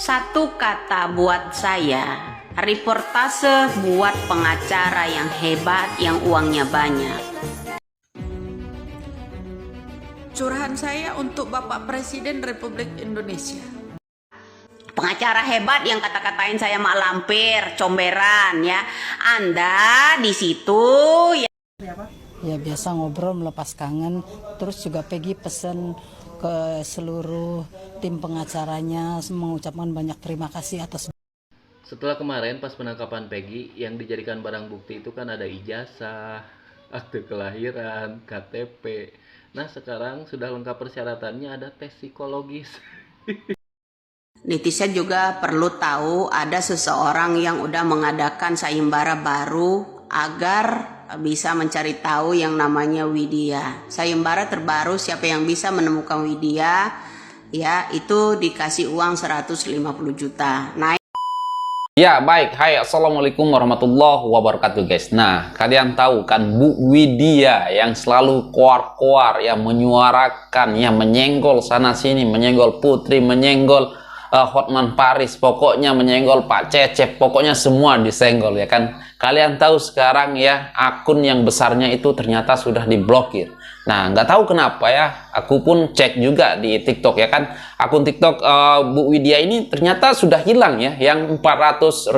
Satu kata buat saya, reportase buat pengacara yang hebat, yang uangnya banyak. Curahan saya untuk Bapak Presiden Republik Indonesia. Pengacara hebat yang kata-katain saya mak lampir, comberan ya. Anda di situ ya. Ya biasa ngobrol melepas kangen, terus juga Peggy pesan ke seluruh tim pengacaranya mengucapkan banyak terima kasih atas. Setelah kemarin pas penangkapan Peggy yang dijadikan barang bukti itu kan ada ijazah, akte kelahiran, KTP. Nah sekarang sudah lengkap persyaratannya, ada tes psikologis. Netizen juga perlu tahu ada seseorang yang udah mengadakan sayembara baru agar bisa mencari tahu yang namanya Widya. Sayembara terbaru, siapa yang bisa menemukan Widya ya itu dikasih uang 150 juta. Nah, ya baik, hai assalamualaikum warahmatullahi wabarakatuh guys. Nah kalian tahu kan Bu Widya yang selalu koar-koar ya, menyuarakan ya, menyenggol sana sini, menyenggol Putri, menyenggol Hotman Paris, pokoknya menyenggol Pak Cecep, pokoknya semua disenggol ya kan. Kalian tahu sekarang ya akun yang besarnya itu ternyata sudah diblokir. Nah nggak tahu kenapa ya, aku pun cek juga di TikTok ya kan, akun TikTok Bu Widya ini ternyata sudah hilang ya, yang 400.000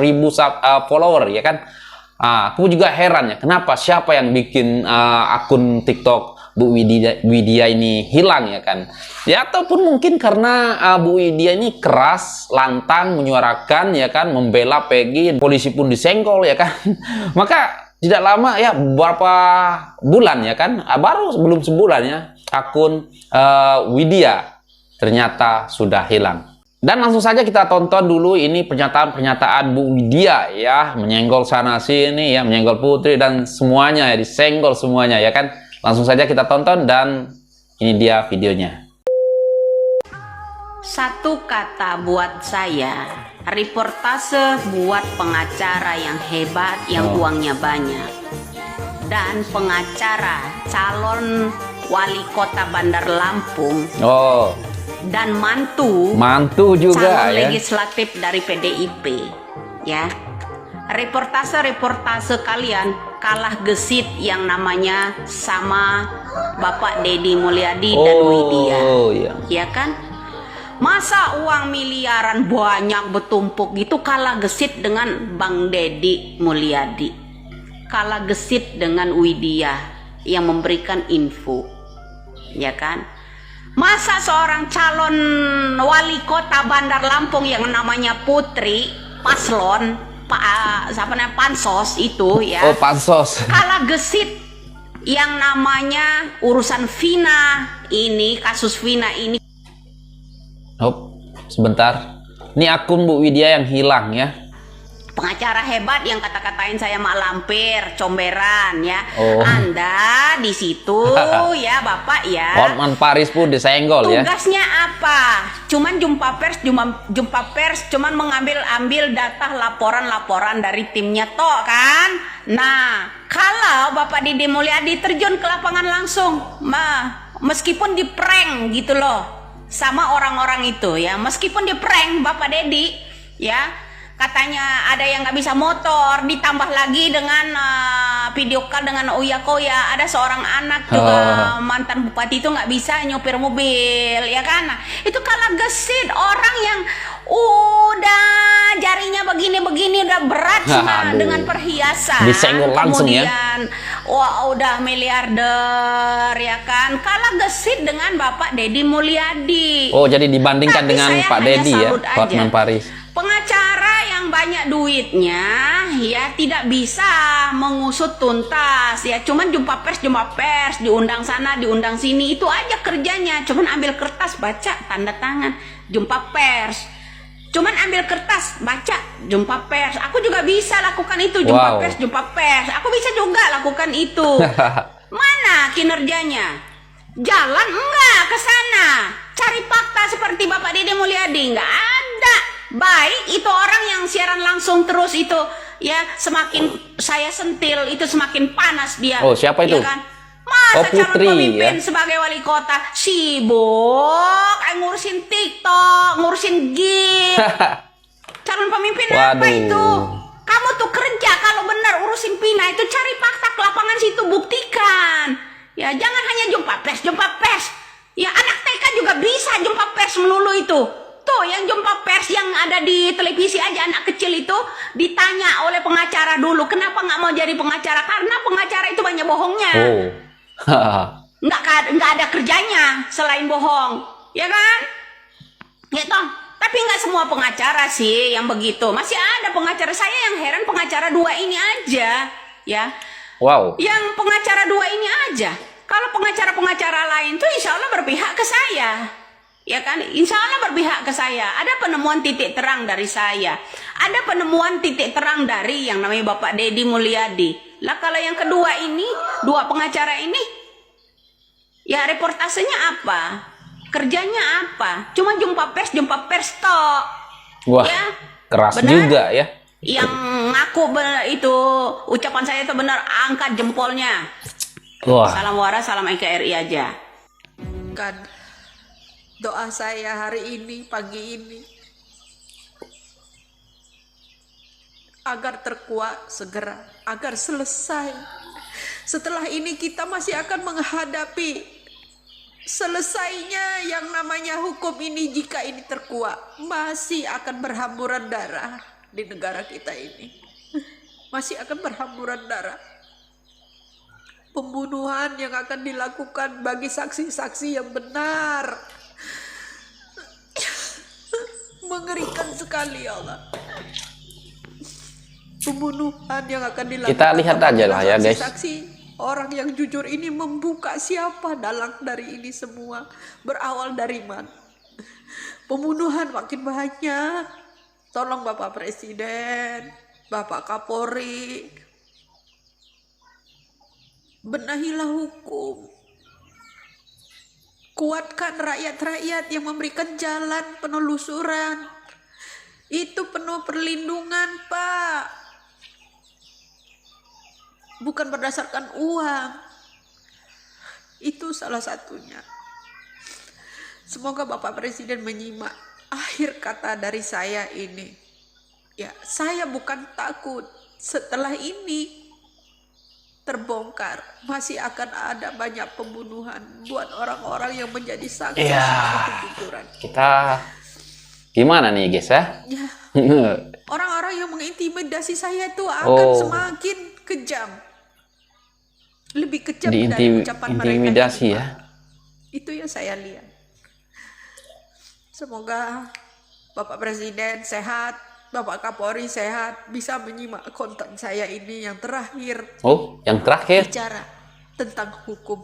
follower ya kan. Aku juga heran ya, kenapa, siapa yang bikin akun TikTok Bu Widya ini hilang ya kan. Ya ataupun mungkin karena Bu Widya ini keras, lantang menyuarakan ya kan, membela Peggy, polisi pun disenggol ya kan. Maka tidak lama ya, beberapa bulan ya kan, baru belum sebulan ya, akun Widya ternyata sudah hilang. Dan langsung saja kita tonton dulu ini pernyataan-pernyataan Bu Widya ya, menyenggol sana sini ya, menyenggol Putri dan semuanya ya, disenggol semuanya ya kan. Langsung saja kita tonton dan ini dia videonya. satu kata buat saya, reportase buat pengacara yang hebat, yang uangnya banyak. Dan pengacara calon wali kota Bandar Lampung. Dan mantu juga calon ya, legislatif dari PDIP ya. Reportase kalian kalah gesit yang namanya sama Bapak Deddy Mulyadi dan Widya ya kan. Masa uang miliaran banyak bertumpuk gitu kalah gesit dengan Bang Deddy Mulyadi, kalah gesit dengan Widya yang memberikan info ya kan. Masa seorang calon wali kota Bandar Lampung yang namanya Putri, paslon pansos itu ya, pansos, kalah gesit yang namanya urusan Vina ini, kasus Vina ini. Sebentar, ini akun Bu Widya yang hilang ya. Pengacara hebat yang kata-katain saya mak lampir, comberan ya. Anda di situ ya Bapak ya. Hotman Paris pun disenggol ya. Tugasnya apa? Cuman jumpa pers, cuman mengambil data laporan dari timnya toh kan. Nah, kalau Bapak Deddy Mulyadi terjun ke lapangan langsung, meskipun di prank gitu loh sama orang-orang itu ya, meskipun di prank Bapak Deddy ya, katanya ada yang nggak bisa motor, ditambah lagi dengan video call dengan Uya Koya, ada seorang anak juga mantan bupati itu nggak bisa nyopir mobil ya kan. Nah, itu kalah gesit orang yang udah jarinya begini udah berat cuma dengan perhiasan, disenggol langsung kemudian wah udah miliarder ya kan, kalah gesit dengan Bapak Deddy Mulyadi. Jadi dibandingkan dengan Pak Deddy ya, Hotman Paris. Pengacara yang banyak duitnya ya tidak bisa mengusut tuntas ya, cuman jumpa pers, diundang sana diundang sini, itu aja kerjanya. Cuman ambil kertas baca tanda tangan, jumpa pers, cuman ambil kertas baca jumpa pers. Aku juga bisa lakukan itu, jumpa pers, aku bisa juga lakukan itu. Mana kinerjanya? Jalan enggak ke sana cari fakta seperti Bapak Deddy Mulyadi, enggak ada. Baik itu orang yang siaran langsung terus itu ya, semakin saya sentil itu semakin panas dia. Siapa itu? Ya kan? Masa Oh, Putri, calon pemimpin ya. sebagai wali kota sibuk ngurusin TikTok, ngurusin gift. Calon pemimpin apa Waduh. itu? Kamu tuh kerja kalau benar urusin Pina itu cari fakta ke lapangan situ, buktikan. Ya jangan hanya jumpa pers. Ya anak TK juga bisa jumpa pers melulu itu. Tuh yang jumpa pers yang ada di televisi aja, anak kecil itu ditanya oleh pengacara dulu kenapa nggak mau jadi pengacara, karena pengacara itu banyak bohongnya. Oh. nggak ada kerjanya selain bohong, ya kan? Gitu. Tapi nggak semua pengacara sih yang begitu. Masih ada pengacara, saya yang heran pengacara dua ini aja, ya. Wow. Yang pengacara dua ini aja. Kalau pengacara-pengacara lain tuh insya Allah berpihak ke saya, ya kan? Insya Allah berpihak ke saya. Ada penemuan titik terang dari saya. Ada penemuan titik terang dari yang namanya Bapak Deddy Mulyadi. Lah kalau yang kedua ini, dua pengacara ini, ya reportasenya apa? Kerjanya apa? Cuma jumpa pers tok. Wah, Ya, keras benar? juga ya. Yang ngaku itu ucapan saya itu benar, angkat jempolnya. Wah. Salam waras, salam NKRI aja. Kan doa saya hari ini, pagi ini, agar terkuat segera, agar selesai. Setelah ini kita masih akan menghadapi selesainya yang namanya hukum ini. Jika ini terkuat, masih akan berhamburan darah di negara kita ini. Masih akan berhamburan darah. Pembunuhan yang akan dilakukan bagi saksi-saksi yang benar. Mengerikan sekali, ya Allah. Pembunuhan yang akan dilakukan. Kita lihat aja lah ya, guys. Saksi-saksi orang yang jujur ini membuka siapa dalang dari ini semua. Berawal dari mana? Pembunuhan makin banyak. Tolong Bapak Presiden, Bapak Kapolri, benahilah hukum. Kuatkan rakyat-rakyat yang memberikan jalan penelusuran. Itu penuh perlindungan, Pak. Bukan berdasarkan uang. Itu salah satunya. Semoga Bapak Presiden menyimak akhir kata dari saya ini. Ya, saya bukan takut setelah ini terbongkar masih akan ada banyak pembunuhan buat orang-orang yang menjadi saksi sama kejujuran. Kita gimana nih guys ya? Ya, orang-orang yang mengintimidasi saya itu akan semakin kejam. Lebih kejam dari ucapan mereka. Intimidasi ya? Itu yang saya lihat. Semoga Bapak Presiden sehat, Bapak Kapolri sehat, bisa menyimak konten saya ini yang terakhir. Oh, yang terakhir? Bicara tentang hukum.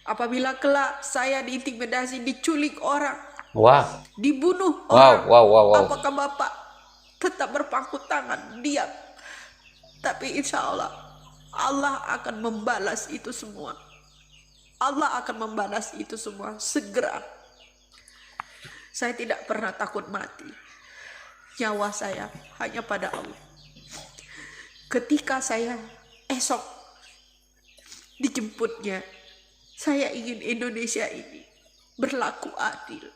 Apabila kelak saya diintimidasi, diculik orang, Wah. dibunuh Wow, orang, wow. apakah Bapak tetap berpangku tangan, diam? Tapi insya Allah, Allah akan membalas itu semua. Allah akan membalas itu semua segera. Saya tidak pernah takut mati. Nyawa saya hanya pada Allah. Ketika saya esok dijemputnya, saya ingin Indonesia ini berlaku adil.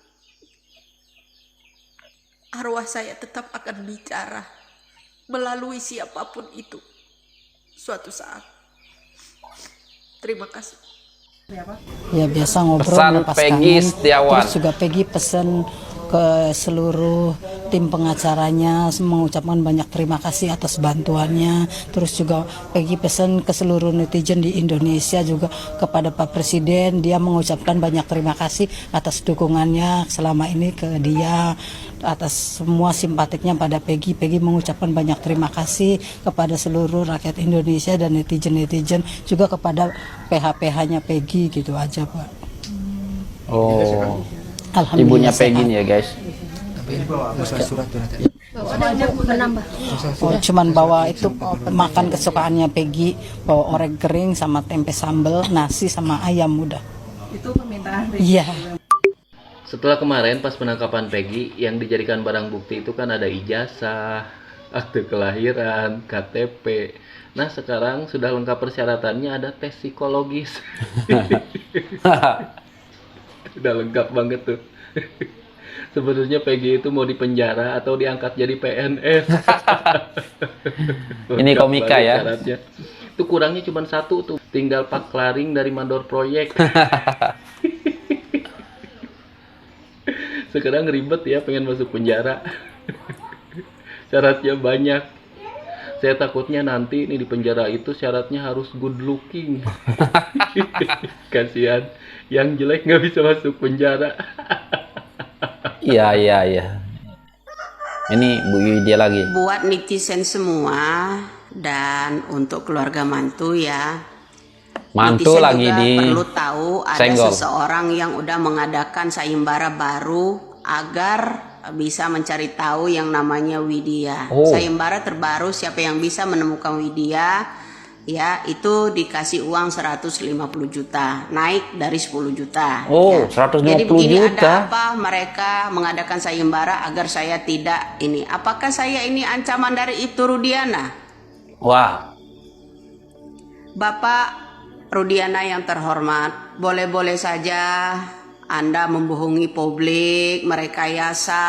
Arwah saya tetap akan bicara melalui siapapun itu suatu saat. Terima kasih. Ya biasa ngobrol Pesan melepas Peggy kangen. Setiawan. Terus juga Peggy pesan ke seluruh tim pengacaranya, mengucapkan banyak terima kasih atas bantuannya. Terus juga Peggy pesan ke seluruh netizen di Indonesia, juga kepada Pak Presiden, dia mengucapkan banyak terima kasih atas dukungannya selama ini ke dia, atas semua simpatiknya pada Peggy. Peggy mengucapkan banyak terima kasih kepada seluruh rakyat Indonesia dan netizen-netizen, juga kepada PH-PH-nya Peggy, gitu aja Pak. Oh. Alhamdulillah Ibunya Peggy sehat. nih ya guys. Oh, cuman bawa itu makan kesukaannya Peggy, bawa orek kering sama tempe sambal, nasi sama ayam udah. Itu permintaan Peggy. Iya. Setelah kemarin pas penangkapan Peggy yang dijadikan barang bukti itu kan ada ijazah, akte kelahiran, KTP. Nah, sekarang sudah lengkap persyaratannya, ada tes psikologis. Udah lengkap banget tuh. Sebenarnya Peggy itu mau dipenjara atau diangkat jadi PNS. Ini Lengkap komika banget ya. syaratnya. Itu kurangnya cuma satu tuh, tinggal Pak Klaring dari mandor proyek. Sekarang ribet ya, pengen masuk penjara. Syaratnya banyak. Saya takutnya nanti ini di penjara itu syaratnya harus good looking. Kasihan, yang jelek nggak bisa masuk penjara. Iya. Ini Bu Widya lagi. Buat netizen semua dan untuk keluarga mantu ya. Mantu Netizen lagi juga di perlu tahu ada senggol. seseorang yang udah mengadakan sayembara baru agar bisa mencari tahu yang namanya Widya. Oh. Sayembara terbaru, siapa yang bisa menemukan Widya ya itu dikasih uang 150 juta, naik dari 10 juta. Oh, ya. 150 Jadi begini, juta. ada apa mereka mengadakan sayembara agar saya tidak ini? Apakah saya ini ancaman dari Ibtu Rudiana? Wah, Bapak Rudiana yang terhormat, boleh-boleh saja Anda membohongi publik, merekayasa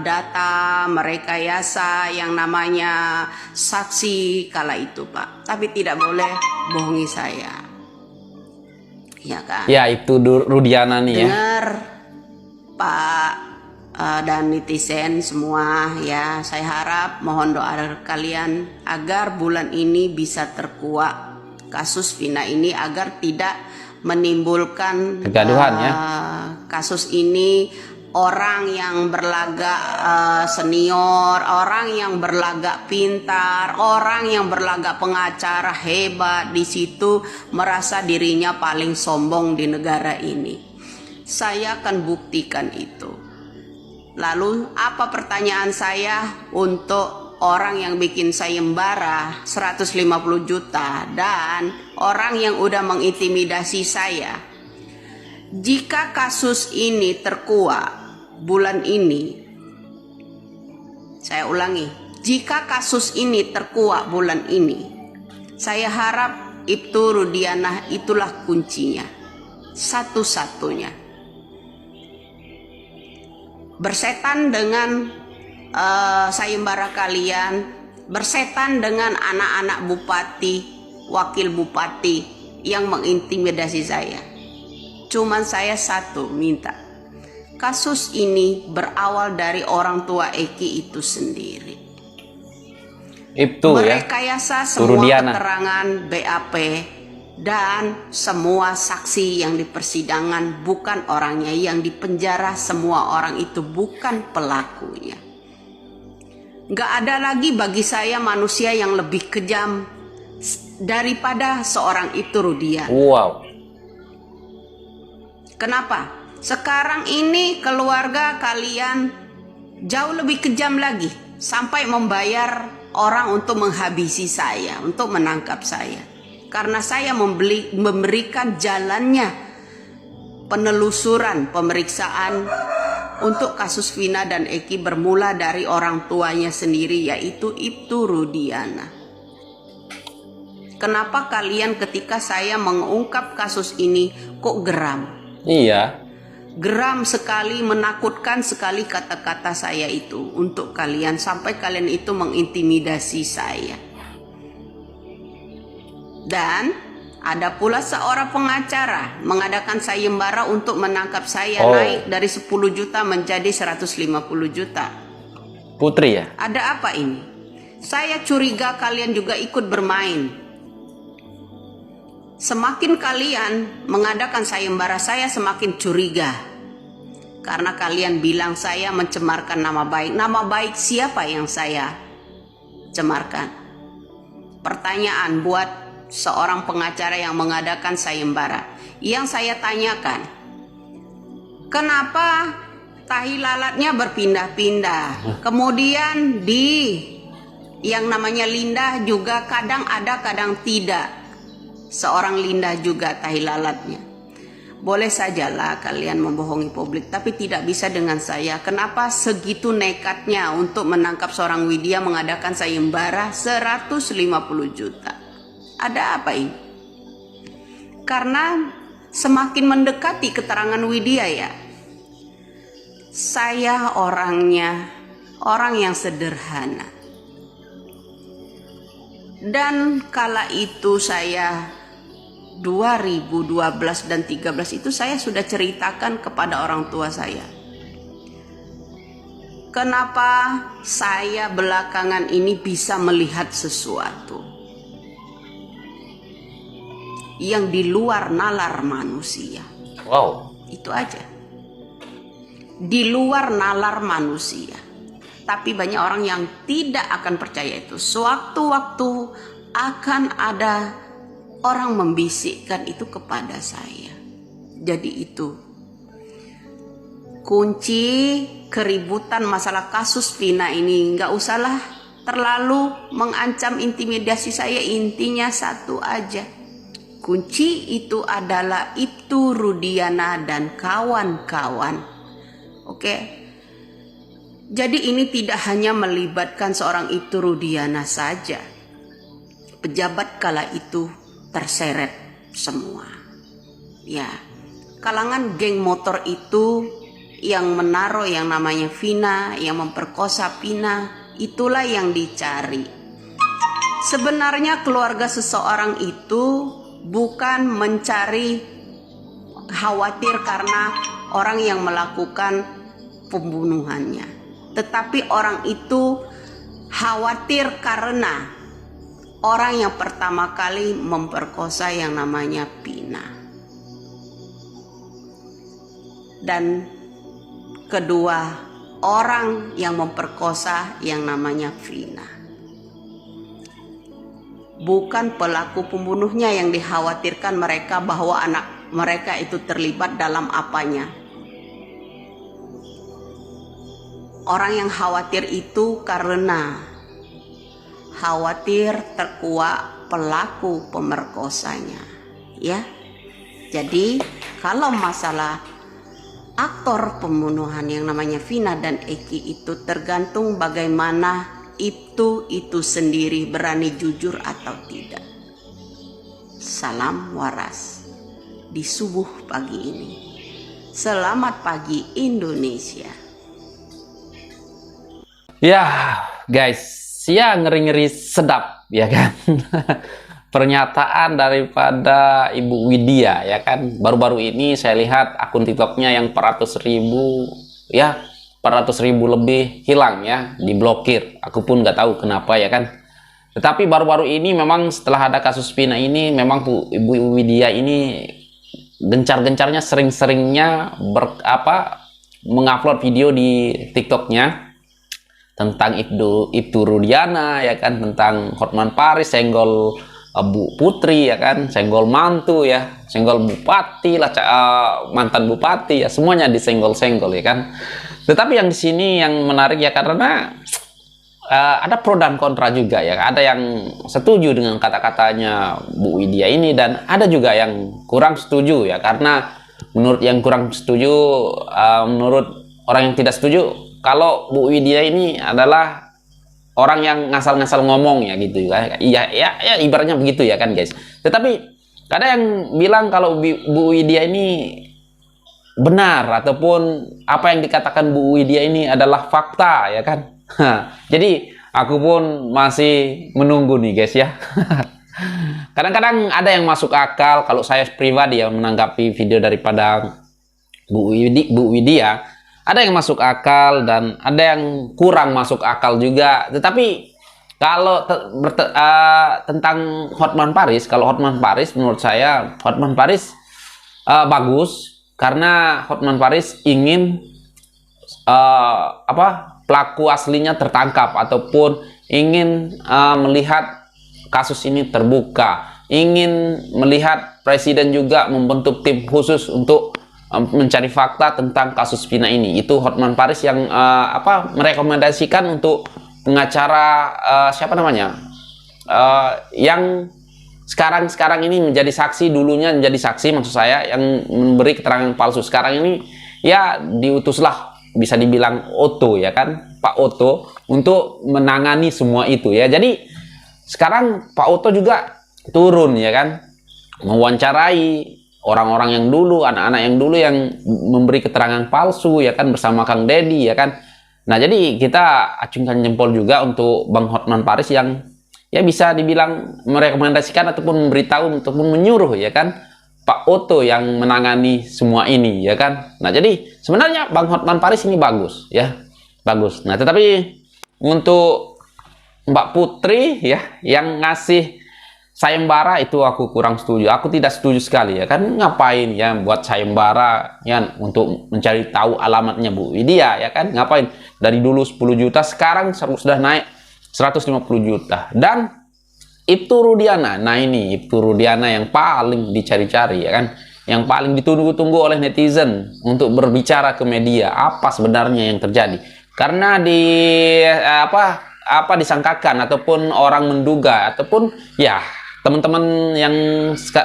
data, merekayasa yang namanya saksi kala itu, Pak. Tapi tidak boleh bohongi saya. Ya kan? ya itu Rudiana nih ya. Dengar Pak dan netizen semua ya, saya harap mohon doa kalian agar bulan ini bisa terkuak kasus Vina ini, agar tidak menimbulkan Kegaduhan, ya. Kasus ini orang yang berlagak senior, orang yang berlagak pintar, orang yang berlagak pengacara hebat di situ merasa dirinya paling sombong di negara ini. Saya akan buktikan itu. Lalu apa pertanyaan saya untuk orang yang bikin sayembara 150 juta dan orang yang udah mengintimidasi saya? Jika kasus ini terkuak bulan ini, saya ulangi, jika kasus ini terkuak bulan ini, saya harap Ibtu Rudiana itulah kuncinya, satu-satunya. Bersetan dengan sayembara kalian, bersetan dengan anak-anak bupati, wakil bupati yang mengintimidasi saya. Cuman saya satu minta, kasus ini berawal dari orang tua Eki itu sendiri. Itu ya. Merekayasa semua Rudiana. keterangan BAP dan semua saksi yang di persidangan bukan orangnya, yang di penjara semua orang itu bukan pelakunya. Gak ada lagi bagi saya manusia yang lebih kejam daripada seorang itu Rudiana. Wow. Kenapa? Sekarang ini keluarga kalian jauh lebih kejam lagi, sampai membayar orang untuk menghabisi saya, untuk menangkap saya. Karena saya memberikan jalannya penelusuran, pemeriksaan untuk kasus Vina dan Eki bermula dari orang tuanya sendiri, yaitu Ibtu Rudiana. Kenapa kalian ketika saya mengungkap kasus ini kok geram? Iya. Geram sekali, menakutkan sekali kata-kata saya itu untuk kalian, sampai kalian itu mengintimidasi saya. Dan ada pula seorang pengacara mengadakan sayembara untuk menangkap saya, naik dari 10 juta menjadi 150 juta. Putri ya. Ada apa ini? Saya curiga kalian juga ikut bermain. Semakin kalian mengadakan sayembara, saya semakin curiga. Karena kalian bilang saya mencemarkan nama baik. Nama baik siapa yang saya cemarkan? Pertanyaan buat seorang pengacara yang mengadakan sayembara. Yang saya tanyakan, kenapa tahi lalatnya berpindah-pindah? Kemudian di yang namanya Linda juga kadang ada, kadang tidak. Seorang Linda juga tahi lalatnya. Boleh sajalah kalian membohongi publik, tapi tidak bisa dengan saya. Kenapa segitu nekatnya untuk menangkap seorang Widya mengadakan sayembara 150 juta? Ada apa ini? Karena semakin mendekati keterangan Widya ya, saya orangnya orang yang sederhana. Dan kala itu saya 2012 dan 13 itu saya sudah ceritakan kepada orang tua saya. Kenapa saya belakangan ini bisa melihat sesuatu yang di luar nalar manusia. Wow. Itu aja. Di luar nalar manusia. Tapi banyak orang yang tidak akan percaya itu. Sewaktu-waktu akan ada orang membisikkan itu kepada saya. Jadi itu kunci keributan masalah kasus Vina ini. Nggak usahlah terlalu mengancam intimidasi saya. Intinya satu aja. Kunci itu adalah Ibtu Rudiana dan kawan-kawan. Oke. Jadi ini tidak hanya melibatkan seorang Ibtu Rudiana saja. Pejabat kala itu terseret semua. Ya, kalangan geng motor itu yang menaruh yang namanya Vina, yang memperkosa Vina, itulah yang dicari. Sebenarnya keluarga seseorang itu bukan mencari khawatir karena orang yang melakukan pembunuhannya, tetapi orang itu khawatir karena orang yang pertama kali memperkosa yang namanya Vina. Dan kedua, orang yang memperkosa yang namanya Vina. Bukan pelaku pembunuhnya yang dikhawatirkan mereka bahwa anak mereka itu terlibat dalam apanya. Orang yang khawatir itu karena khawatir terkuak pelaku pemerkosanya, ya. Jadi kalau masalah aktor pembunuhan yang namanya Vina dan Eki itu tergantung bagaimana itu sendiri berani jujur atau tidak. Salam waras di subuh pagi ini. Selamat pagi Indonesia. Ya, guys. Ya, ngeri-ngeri sedap ya kan. Pernyataan daripada Ibu Widya ya kan. Baru-baru ini saya lihat akun TikToknya yang 400.000 ya, 400.000 lebih hilang ya, diblokir. Aku pun nggak tahu kenapa ya kan. Tetapi baru-baru ini memang setelah ada kasus Vina ini, memang Ibu Widya ini gencar-gencarnya, sering-seringnya mengupload video di TikToknya tentang Ibtu Rudiana ya kan, tentang Hotman Paris, senggol Bu Putri ya kan, senggol mantu ya, senggol bupati lah, mantan bupati ya, semuanya disenggol-senggol ya kan. Tetapi yang di sini yang menarik ya, karena ada pro dan kontra juga ya. Ada yang setuju dengan kata-katanya Bu Widya ini, dan ada juga yang kurang setuju ya, karena menurut yang kurang setuju, menurut orang yang tidak setuju, kalau Bu Widya ini adalah orang yang ngasal-ngasal ngomong ya gitu ya. Ya ibaratnya begitu ya kan guys. Tetapi ada yang bilang kalau Bu Widya ini benar, ataupun apa yang dikatakan Bu Widya ini adalah fakta ya kan. Jadi aku pun masih menunggu nih guys ya. Kadang-kadang ada yang masuk akal. Kalau saya pribadi yang menanggapi video daripada Bu Widya, ada yang masuk akal dan ada yang kurang masuk akal juga. Tetapi kalau tentang Hotman Paris, kalau Hotman Paris, menurut saya Hotman Paris bagus, karena Hotman Paris ingin pelaku aslinya tertangkap, ataupun ingin melihat kasus ini terbuka, ingin melihat presiden juga membentuk tim khusus untuk mencari fakta tentang kasus Vina ini. Itu Hotman Paris yang merekomendasikan untuk pengacara siapa namanya, yang sekarang ini menjadi saksi, dulunya menjadi saksi maksud saya, yang memberi keterangan palsu. Sekarang ini ya diutuslah, bisa dibilang Otto ya kan, Pak Otto, untuk menangani semua itu ya. Jadi sekarang Pak Otto juga turun ya kan, mewawancarai orang-orang yang dulu, anak-anak yang dulu yang memberi keterangan palsu ya kan, bersama Kang Deddy ya kan. Nah, jadi kita acungkan jempol juga untuk Bang Hotman Paris yang ya bisa dibilang merekomendasikan ataupun memberitahu ataupun menyuruh ya kan Pak Otto yang menangani semua ini ya kan. Nah, jadi sebenarnya Bang Hotman Paris ini bagus ya, bagus. Nah, tetapi untuk Mbak Putri ya yang ngasih sayembara itu aku kurang setuju. Aku tidak setuju sekali ya kan, ngapain ya buat sayembara ya untuk mencari tahu alamatnya Bu Widya ya kan, ngapain dari dulu 10 juta sekarang sudah naik 150 juta. Dan Ibtu Rudiana, nah ini Ibtu Rudiana yang paling dicari-cari ya kan, yang paling ditunggu-tunggu oleh netizen untuk berbicara ke media apa sebenarnya yang terjadi. Karena di apa disangkakan ataupun orang menduga ataupun ya teman-teman yang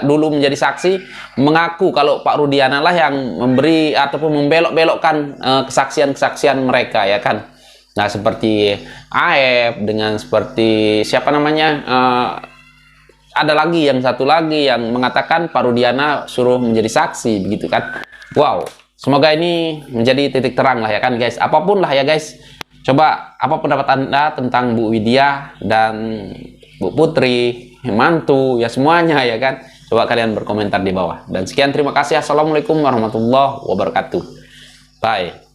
dulu menjadi saksi mengaku kalau Pak Rudiana lah yang memberi ataupun membelok-belokkan kesaksian-kesaksian mereka ya kan. Nah, seperti AF dengan seperti siapa namanya, ada lagi yang satu lagi yang mengatakan Pak Rudiana suruh menjadi saksi begitu kan. Wow, semoga ini menjadi titik terang lah ya kan guys, apapun lah ya guys. Coba apa pendapat Anda tentang Bu Widya dan Bu Putri, mantu, ya semuanya ya kan. Coba kalian berkomentar di bawah. Dan sekian, terima kasih. Assalamualaikum warahmatullahi wabarakatuh. Bye.